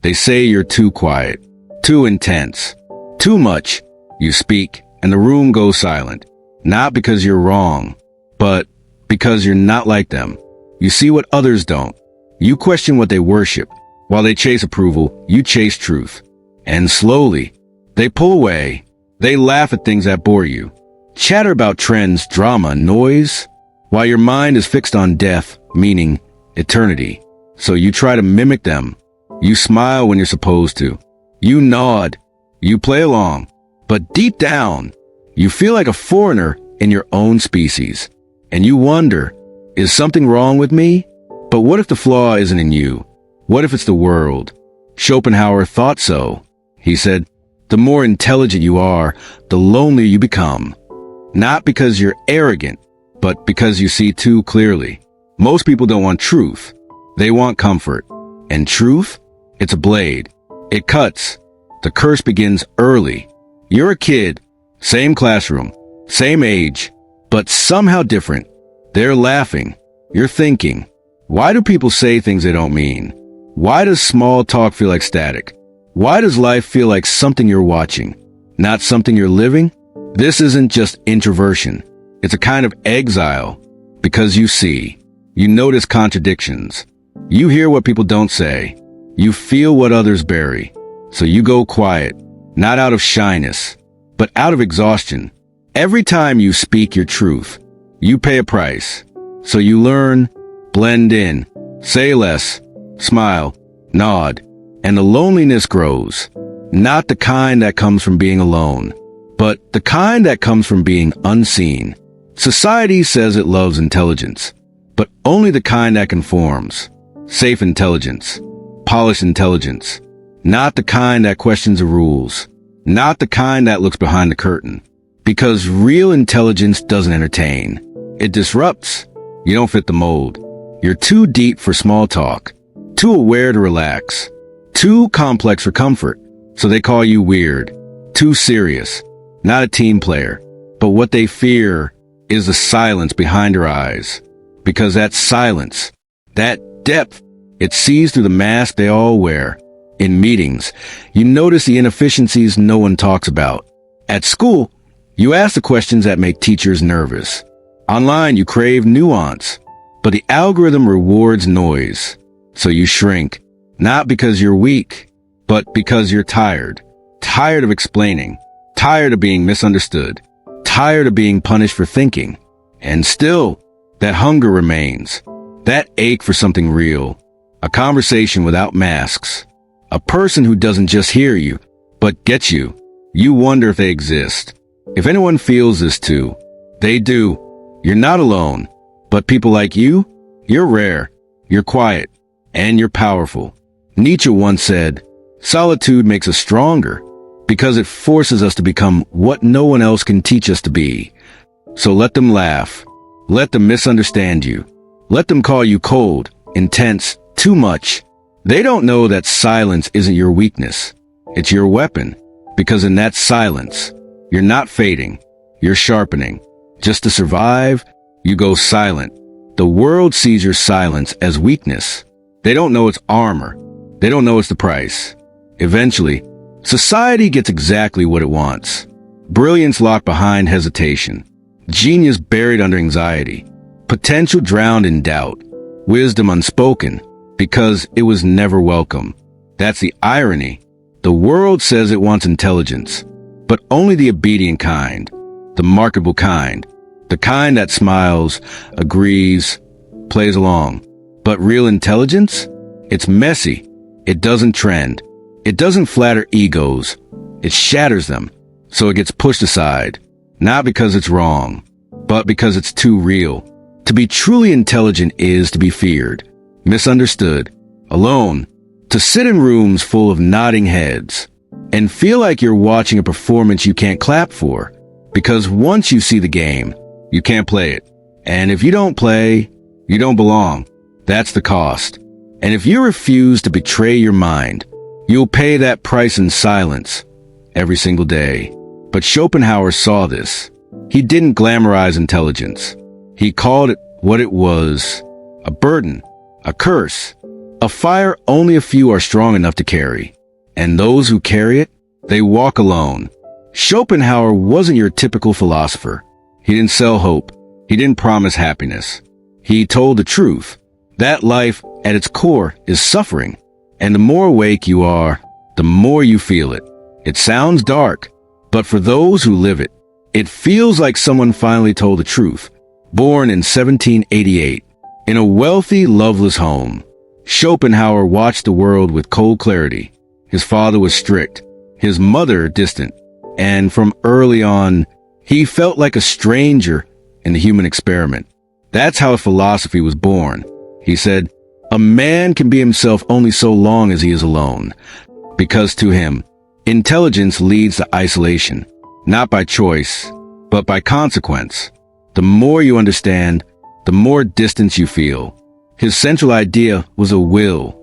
They say you're too quiet, too intense, too much. You speak, and the room goes silent. Not because you're wrong, but because you're not like them. You see what others don't. You question what they worship. While they chase approval, you chase truth. And slowly, they pull away. They laugh at things that bore you. Chatter about trends, drama, noise, while your mind is fixed on death, meaning eternity. So you try to mimic them. You smile when you're supposed to. You nod. You play along. But deep down, you feel like a foreigner in your own species. And you wonder, is something wrong with me? But what if the flaw isn't in you? What if it's the world? Schopenhauer thought so. He said, the more intelligent you are, the lonelier you become. Not because you're arrogant, but because you see too clearly. Most people don't want truth. They want comfort. And truth? It's a blade. It cuts. The curse begins early. You're a kid, same classroom, same age, but somehow different. They're laughing. You're thinking, why do people say things they don't mean? Why does small talk feel like static? Why does life feel like something you're watching, not something you're living? This isn't just introversion. It's a kind of exile, because you see, you notice contradictions. You hear what people don't say. You feel what others bury. So you go quiet, not out of shyness, but out of exhaustion. Every time you speak your truth, you pay a price. So you learn, blend in, say less, smile, nod, and the loneliness grows. Not the kind that comes from being alone, but the kind that comes from being unseen. Society says it loves intelligence, but only the kind that conforms. Safe intelligence, polished intelligence, not the kind that questions the rules, not the kind that looks behind the curtain. Because real intelligence doesn't entertain. It disrupts. You don't fit the mold. You're too deep for small talk, too aware to relax, too complex for comfort. So they call you weird, too serious, not a team player. But what they fear is the silence behind your eyes. Because that silence, that depth, it sees through the mask they all wear. In meetings, you notice the inefficiencies no one talks about. At school, you ask the questions that make teachers nervous. Online, you crave nuance, but the algorithm rewards noise. So you shrink, not because you're weak, but because you're tired. Tired of explaining, tired of being misunderstood, tired of being punished for thinking. And still, that hunger remains, that ache for something real, a conversation without masks, a person who doesn't just hear you, but gets you. You wonder if they exist. If anyone feels this too, they do. You're not alone, but people like you, you're rare, you're quiet, and you're powerful. Nietzsche once said, solitude makes us stronger because it forces us to become what no one else can teach us to be. So let them laugh. Let them misunderstand you. Let them call you cold, intense, too much. They don't know that silence isn't your weakness. It's your weapon, because in that silence, you're not fading, you're sharpening. Just to survive, you go silent. The world sees your silence as weakness. They don't know it's armor. They don't know it's the price. Eventually, society gets exactly what it wants. Brilliance locked behind hesitation. Genius buried under anxiety. Potential drowned in doubt. Wisdom unspoken, because it was never welcome. That's the irony. The world says it wants intelligence, but only the obedient kind, the marketable kind, the kind that smiles, agrees, plays along. But real intelligence? It's messy. It doesn't trend. It doesn't flatter egos. It shatters them. So it gets pushed aside, not because it's wrong, but because it's too real. To be truly intelligent is to be feared, misunderstood, alone, to sit in rooms full of nodding heads, and feel like you're watching a performance you can't clap for, because once you see the game, you can't play it. And if you don't play, you don't belong. That's the cost. And if you refuse to betray your mind, you'll pay that price in silence every single day. But Schopenhauer saw this. He didn't glamorize intelligence. He called it what it was, a burden, a curse. A fire only a few are strong enough to carry. And those who carry it, they walk alone. Schopenhauer wasn't your typical philosopher. He didn't sell hope. He didn't promise happiness. He told the truth. That life, at its core, is suffering. And the more awake you are, the more you feel it. It sounds dark, but for those who live it, it feels like someone finally told the truth. Born in 1788, in a wealthy, loveless home, Schopenhauer watched the world with cold clarity. His father was strict, his mother distant, and from early on, he felt like a stranger in the human experiment. That's how philosophy was born. He said, "A man can be himself only so long as he is alone, because to him, intelligence leads to isolation, not by choice, but by consequence. The more you understand, the more distance you feel." His central idea was a will,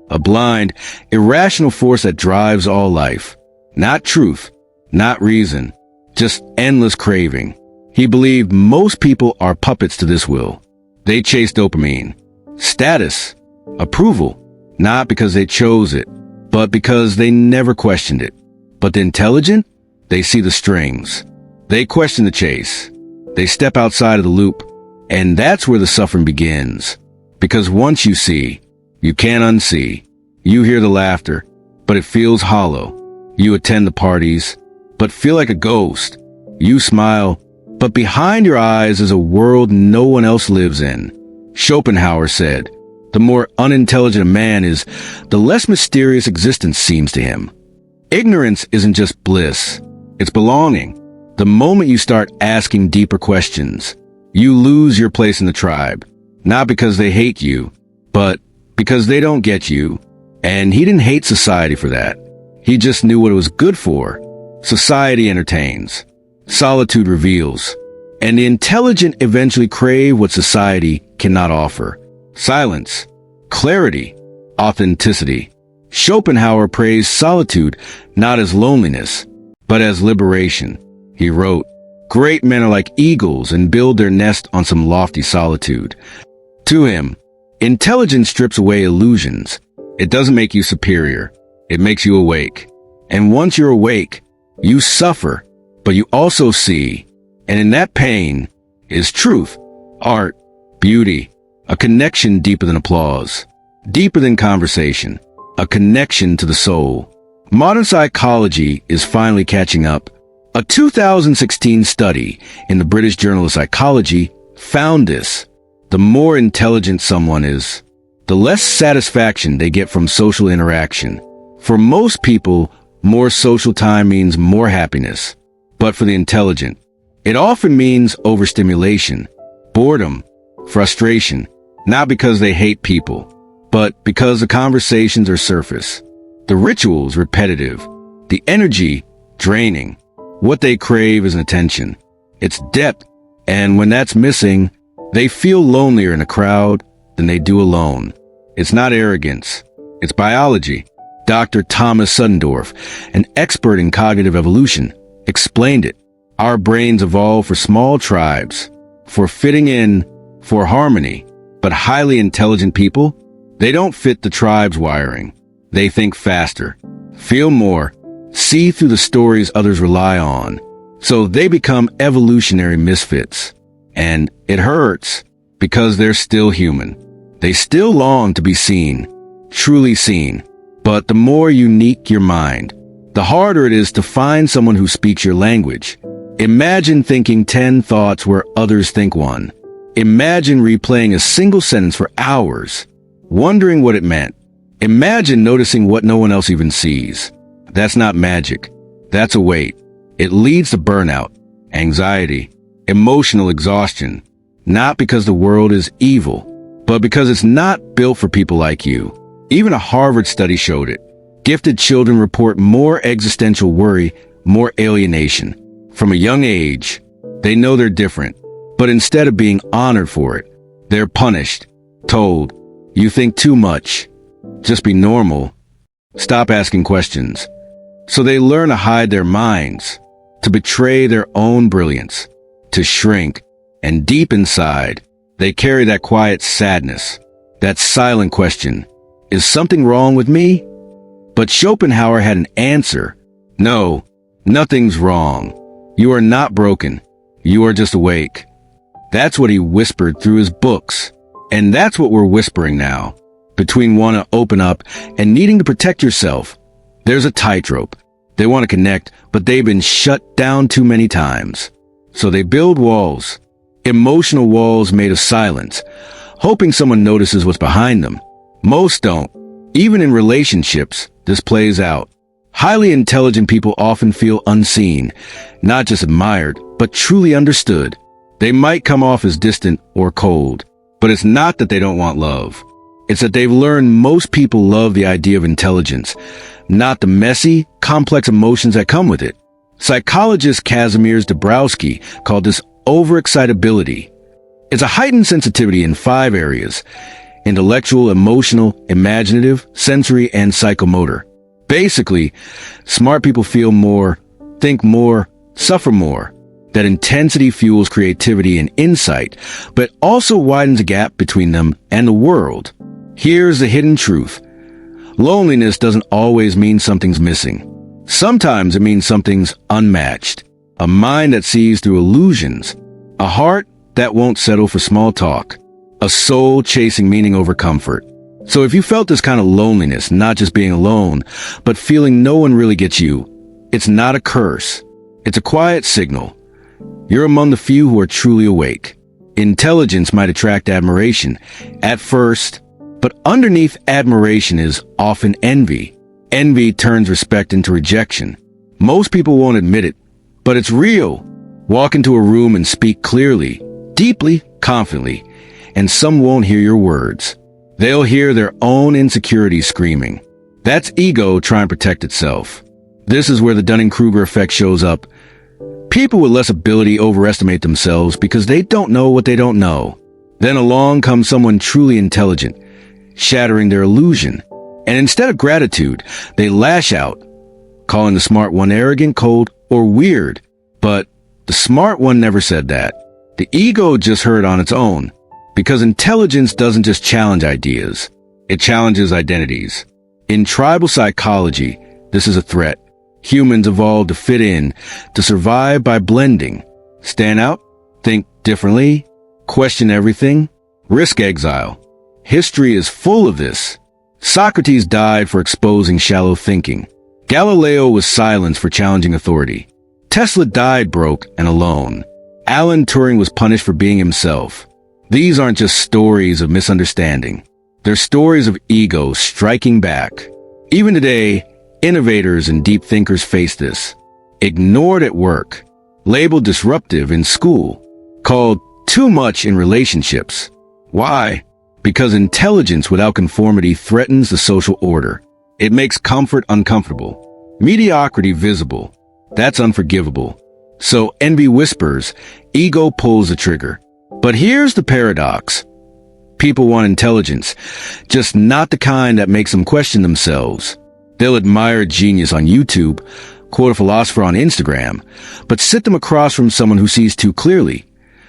a blind, irrational force that drives all life. Not truth, not reason, just endless craving. He believed most people are puppets to this will. They chase dopamine, status, approval, not because they chose it, but because they never questioned it. But the intelligent, they see the strings. They question the chase. They step outside of the loop, and that's where the suffering begins. Because once you see, you can't unsee. You hear the laughter, but it feels hollow. You attend the parties, but feel like a ghost. You smile, but behind your eyes is a world no one else lives in. Schopenhauer said, "The more unintelligent a man is, the less mysterious existence seems to him." Ignorance isn't just bliss, it's belonging. The moment you start asking deeper questions, you lose your place in the tribe. Not because they hate you, but because they don't get you. And he didn't hate society for that. He just knew what it was good for. Society entertains. Solitude reveals. And the intelligent eventually crave what society cannot offer. Silence, clarity, authenticity. Schopenhauer praised solitude not as loneliness, but as liberation. He wrote, "Great men are like eagles and build their nest on some lofty solitude." To him, intelligence strips away illusions. It doesn't make you superior. It makes you awake. And once you're awake, you suffer, but you also see. And in that pain is truth, art, beauty, a connection deeper than applause, deeper than conversation, a connection to the soul. Modern psychology is finally catching up. A 2016 study in the British Journal of Psychology found this. The more intelligent someone is, the less satisfaction they get from social interaction. For most people, more social time means more happiness. But for the intelligent, it often means overstimulation, boredom, frustration, not because they hate people, but because the conversations are surface, the rituals repetitive, the energy draining. What they crave is an attention. It's depth, and when that's missing, they feel lonelier in a crowd than they do alone. It's not arrogance. It's biology. Dr. Thomas Suddendorf, an expert in cognitive evolution, explained it. Our brains evolved for small tribes, for fitting in, for harmony. But highly intelligent people, they don't fit the tribe's wiring. They think faster, feel more, see through the stories others rely on. So they become evolutionary misfits. And it hurts because they're still human. They still long to be seen, truly seen. But the more unique your mind, the harder it is to find someone who speaks your language. Imagine thinking 10 thoughts where others think one. Imagine replaying a single sentence for hours, wondering what it meant. Imagine noticing what no one else even sees. That's not magic. That's a weight. It leads to burnout, anxiety, emotional exhaustion, not because the world is evil, but because it's not built for people like you. Even a Harvard study showed it. Gifted children report more existential worry, more alienation. From a young age, they know they're different, but instead of being honored for it, they're punished, told, "You think too much. Just be normal. Stop asking questions." So they learn to hide their minds, to betray their own brilliance, to shrink, and deep inside, they carry that quiet sadness, that silent question, Is something wrong with me? But Schopenhauer had an answer. No, nothing's wrong. You are not broken. You are just awake. That's what he whispered through his books. And that's what we're whispering now. Between wanting to open up and needing to protect yourself, there's a tightrope. They want to connect, but they've been shut down too many times. So they build walls. Emotional walls made of silence, hoping someone notices what's behind them. Most don't. Even in relationships, this plays out. Highly intelligent people often feel unseen, not just admired, but truly understood. They might come off as distant or cold, but it's not that they don't want love. It's that they've learned most people love the idea of intelligence, not the messy, complex emotions that come with it. Psychologist Kazimierz Dabrowski called this overexcitability. It's a heightened sensitivity in 5 areas: intellectual, emotional, imaginative, sensory, and psychomotor. Basically, smart people feel more, think more, suffer more. That intensity fuels creativity and insight, but also widens the gap between them and the world. Here's the hidden truth. Loneliness doesn't always mean something's missing. Sometimes it means something's unmatched. A mind that sees through illusions. A heart that won't settle for small talk. A soul chasing meaning over comfort. So if you felt this kind of loneliness, not just being alone, but feeling no one really gets you, it's not a curse. It's a quiet signal. You're among the few who are truly awake. Intelligence might attract admiration at first, but underneath admiration is often envy. Envy turns respect into rejection. Most people won't admit it, but it's real. Walk into a room and speak clearly, deeply, confidently, and some won't hear your words. They'll hear their own insecurities screaming. That's ego trying to protect itself. This is where the Dunning-Kruger effect shows up. People with less ability overestimate themselves because they don't know what they don't know. Then along comes someone truly intelligent, shattering their illusion. And instead of gratitude, they lash out, calling the smart one arrogant, cold, or weird. But the smart one never said that. The ego just heard on its own. Because intelligence doesn't just challenge ideas, it challenges identities. In tribal psychology, this is a threat. Humans evolved to fit in, to survive by blending. Stand out, think differently, question everything, risk exile. History is full of this. Socrates died for exposing shallow thinking. Galileo was silenced for challenging authority. Tesla died broke and alone. Alan Turing was punished for being himself. These aren't just stories of misunderstanding. They're stories of ego striking back. Even today, innovators and deep thinkers face this. Ignored at work, labeled disruptive in school, called too much in relationships. Why? Because intelligence without conformity threatens the social order. It makes comfort uncomfortable, mediocrity visible. That's unforgivable. So envy whispers, ego pulls the trigger. But here's the paradox. People want intelligence, just not the kind that makes them question themselves. They'll admire a genius on YouTube, quote a philosopher on Instagram, but sit them across from someone who sees too clearly,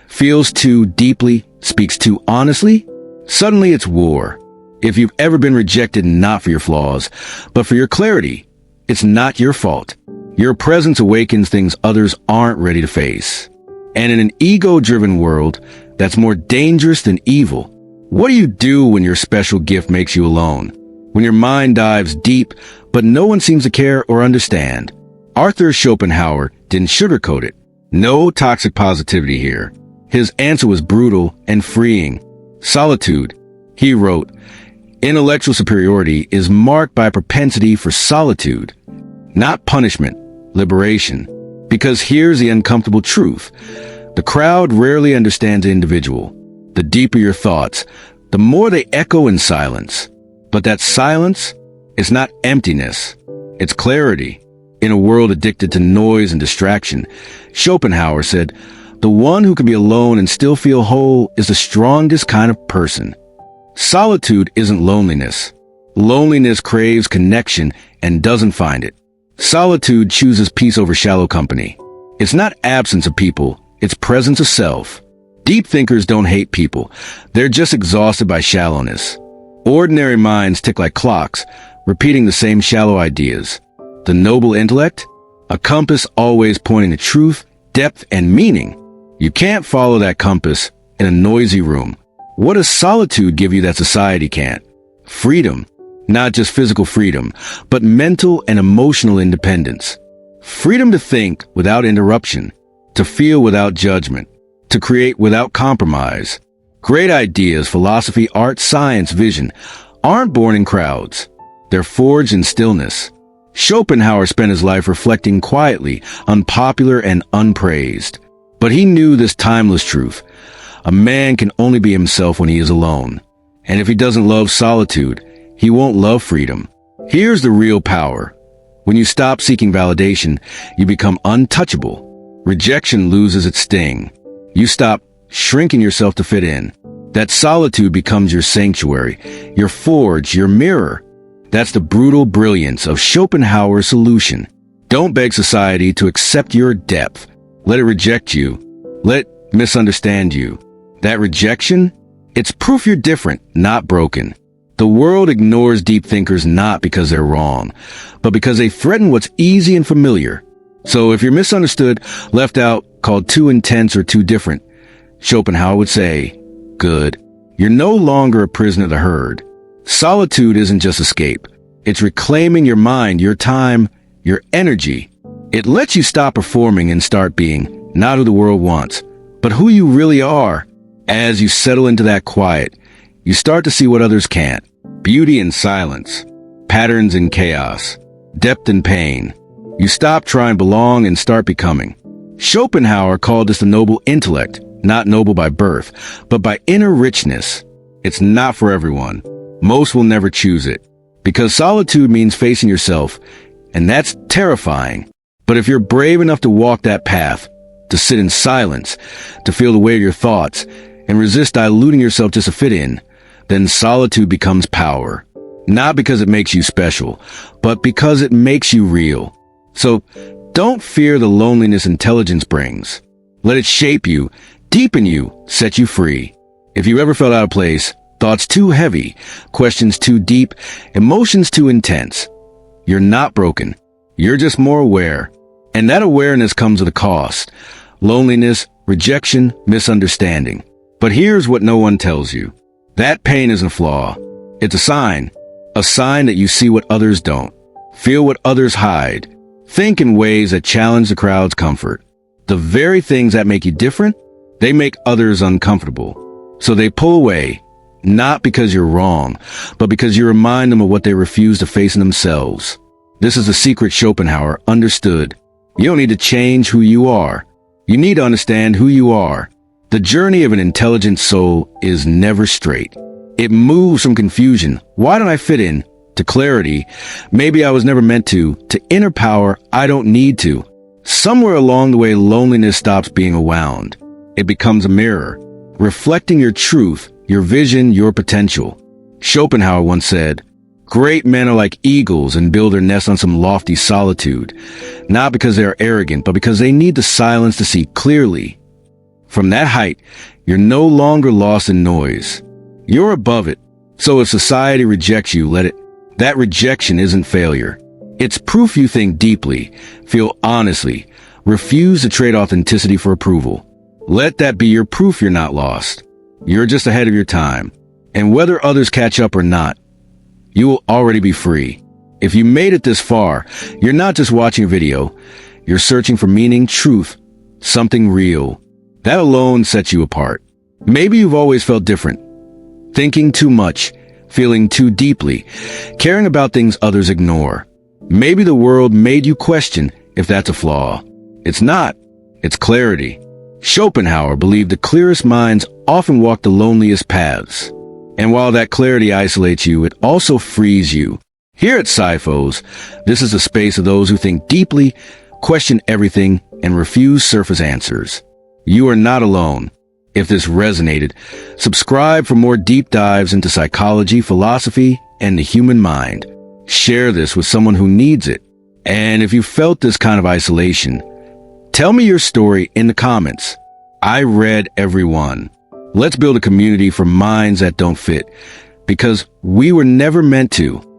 feels too deeply, speaks too honestly. Suddenly it's war. If you've ever been rejected not for your flaws, but for your clarity, it's not your fault. Your presence awakens things others aren't ready to face. And in an ego-driven world, that's more dangerous than evil. What do you do when your special gift makes you alone? When your mind dives deep, but no one seems to care or understand? Arthur Schopenhauer didn't sugarcoat it. No toxic positivity here. His answer was brutal and freeing. Solitude. He wrote, intellectual superiority is marked by a propensity for solitude, not punishment, liberation. Because here's the uncomfortable truth. The crowd rarely understands the individual. The deeper your thoughts, the more they echo in silence. But that silence is not emptiness. It's clarity. In a world addicted to noise and distraction, Schopenhauer said, the one who can be alone and still feel whole is the strongest kind of person. Solitude isn't loneliness. Loneliness craves connection and doesn't find it. Solitude chooses peace over shallow company. It's not absence of people, it's presence of self. Deep thinkers don't hate people. They're just exhausted by shallowness. Ordinary minds tick like clocks, repeating the same shallow ideas. The noble intellect? A compass always pointing to truth, depth, and meaning. You can't follow that compass in a noisy room. What does solitude give you that society can't? Freedom. Not just physical freedom, but mental and emotional independence. Freedom to think without interruption, to feel without judgment, to create without compromise. Great ideas, philosophy, art, science, vision, aren't born in crowds. They're forged in stillness. Schopenhauer spent his life reflecting quietly, unpopular and unpraised. But he knew this timeless truth. A man can only be himself when he is alone. And if he doesn't love solitude, he won't love freedom. Here's the real power. When you stop seeking validation, you become untouchable. Rejection loses its sting. You stop shrinking yourself to fit in. That solitude becomes your sanctuary, your forge, your mirror. That's the brutal brilliance of Schopenhauer's solution. Don't beg society to accept your depth. Let it reject you. Let it misunderstand you. That rejection? It's proof you're different, not broken. The world ignores deep thinkers not because they're wrong, but because they threaten what's easy and familiar. So if you're misunderstood, left out, called too intense or too different, Schopenhauer would say, good. You're no longer a prisoner of the herd. Solitude isn't just escape. It's reclaiming your mind, your time, your energy. It lets you stop performing and start being, not who the world wants, but who you really are. As you settle into that quiet, you start to see what others can't. Beauty in silence, patterns in chaos, depth in pain. You stop trying to belong and start becoming. Schopenhauer called this the noble intellect, not noble by birth, but by inner richness. It's not for everyone. Most will never choose it, because solitude means facing yourself, and that's terrifying. But if you're brave enough to walk that path, to sit in silence, to feel the weight of your thoughts, and resist diluting yourself just to fit in, then solitude becomes power. Not because it makes you special, but because it makes you real. So don't fear the loneliness intelligence brings. Let it shape you, deepen you, set you free. If you ever felt out of place, thoughts too heavy, questions too deep, emotions too intense, you're not broken. You're just more aware. And that awareness comes at a cost. Loneliness, rejection, misunderstanding. But here's what no one tells you. That pain isn't a flaw. It's a sign that you see what others don't, feel what others hide, think in ways that challenge the crowd's comfort. The very things that make you different, they make others uncomfortable. So they pull away, not because you're wrong, but because you remind them of what they refuse to face in themselves. This is the secret Schopenhauer understood. You don't need to change who you are. You need to understand who you are. The journey of an intelligent soul is never straight. It moves from confusion, why don't I fit in, to clarity, maybe I was never meant to inner power, I don't need to. Somewhere along the way, loneliness stops being a wound. It becomes a mirror, reflecting your truth, your vision, your potential. Schopenhauer once said, great men are like eagles and build their nest on some lofty solitude, not because they are arrogant, but because they need the silence to see clearly. From that height, you're no longer lost in noise. You're above it. So if society rejects you, let it. That rejection isn't failure. It's proof you think deeply, feel honestly, refuse to trade authenticity for approval. Let that be your proof you're not lost. You're just ahead of your time. And whether others catch up or not, you will already be free. If you made it this far, you're not just watching a video. You're searching for meaning, truth, something real. That alone sets you apart. Maybe you've always felt different. Thinking too much, feeling too deeply, caring about things others ignore. Maybe the world made you question if that's a flaw. It's not. It's clarity. Schopenhauer believed the clearest minds often walk the loneliest paths. And while that clarity isolates you, it also frees you. Here at Sci-Fos, this is a space of those who think deeply, question everything, and refuse surface answers. You are not alone. If this resonated, subscribe for more deep dives into psychology, philosophy, and the human mind. Share this with someone who needs it. And if you felt this kind of isolation, tell me your story in the comments. I read every one. Let's build a community for minds that don't fit, Because we were never meant to.